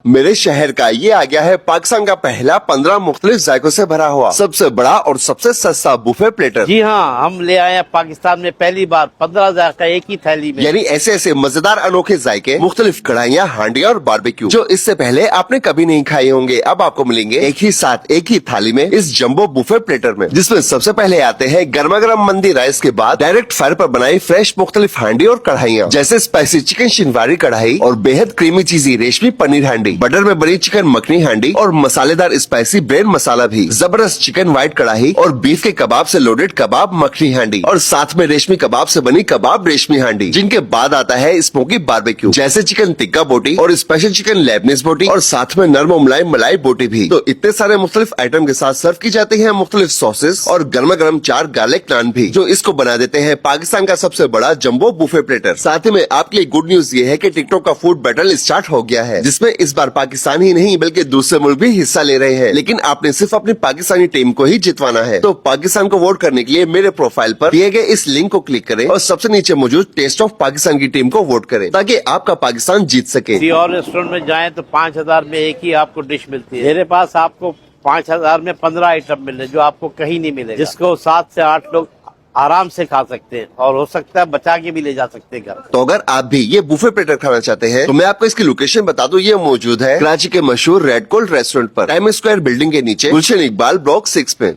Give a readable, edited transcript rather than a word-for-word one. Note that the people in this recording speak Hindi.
मेरे शहर का ये आ गया है पाकिस्तान का पहला 15 मुख्तलिफ जायकों से भरा हुआ सबसे बड़ा और सबसे सस्ता बुफे प्लेटर। जी हाँ, हम ले आए हैं पाकिस्तान में पहली बार 15,000 का एक ही थैली में। यानी ऐसे ऐसे मजेदार अनोखे जायके, मुख्तलिफ कढ़ाइयाँ, हांडियाँ और बारबेक्यू जो इससे पहले आपने कभी नहीं खाए होंगे, अब आपको मिलेंगे एक ही साथ एक ही थाली में इस जंबो बुफे प्लेटर में, जिसमें सबसे पहले आते हैं गर्मा गर्म मंदी राइस के बाद डायरेक्ट फायर पर बनाई फ्रेश मुख्तलिफ हांडी और कढ़ाइयाँ, जैसे स्पाइसी चिकन शिनवारी कढ़ाई और बेहद क्रीमी चीजी रेशमी पनीर हांडी, बटर में बनी चिकन मखनी हांडी और मसालेदार स्पाइसी ब्रेड मसाला भी, जबरदस्त चिकन व्हाइट कढ़ाई और बीफ के कबाब से लोडेड कबाब मखनी हांडी और साथ में रेशमी कबाब से बनी कबाब रेशमी हांडी, जिनके बाद आता है स्मोकी बारबेक्यू, जैसे चिकन टिक्का बोटी और स्पेशल चिकन लेबनीज बोटी और साथ में नरम मुलायम मलाई बोटी भी। तो इतने सारे मुख्तलिफ आइटम के साथ सर्व की जाती है मुख्तलिफ सॉसेस और गर्मा गर्म 4 गार्लिक नान भी, जो इसको बना देते हैं पाकिस्तान का सबसे बड़ा जंबो बुफे प्लेटर। साथ ही में आपके लिए गुड न्यूज ये है कि टिकटॉक का फूड बैटल स्टार्ट हो गया है, जिसमें इस बार पाकिस्तान ही नहीं बल्कि दूसरे मुल्क भी हिस्सा ले रहे हैं, लेकिन आपने सिर्फ अपनी पाकिस्तानी टीम को ही जितवाना है। तो पाकिस्तान को वोट करने के लिए मेरे प्रोफाइल पर दिए गए इस लिंक को क्लिक करें और सबसे नीचे मौजूद टेस्ट ऑफ पाकिस्तान की टीम को वोट करें, ताकि आपका पाकिस्तान जीत सके। किसी और रेस्टोरेंट में जाएं तो 5,000 में एक ही आपको डिश मिलती है। मेरे पास आपको 5,000 में 15 आइटम मिल रहे, जो आपको कहीं नहीं मिलेगा, जिसको 7 से 8 लोग आराम से खा सकते हैं और हो सकता है बचा के भी ले जा सकते हैं घर। तो अगर आप भी ये बुफे प्लेटर खाना चाहते हैं तो मैं आपको इसकी लोकेशन बता दूं, ये मौजूद है कराची के मशहूर रेड कोल्ड रेस्टोरेंट पर, टाइम स्क्वायर बिल्डिंग के नीचे, गुलशन इकबाल ब्लॉक 6 में।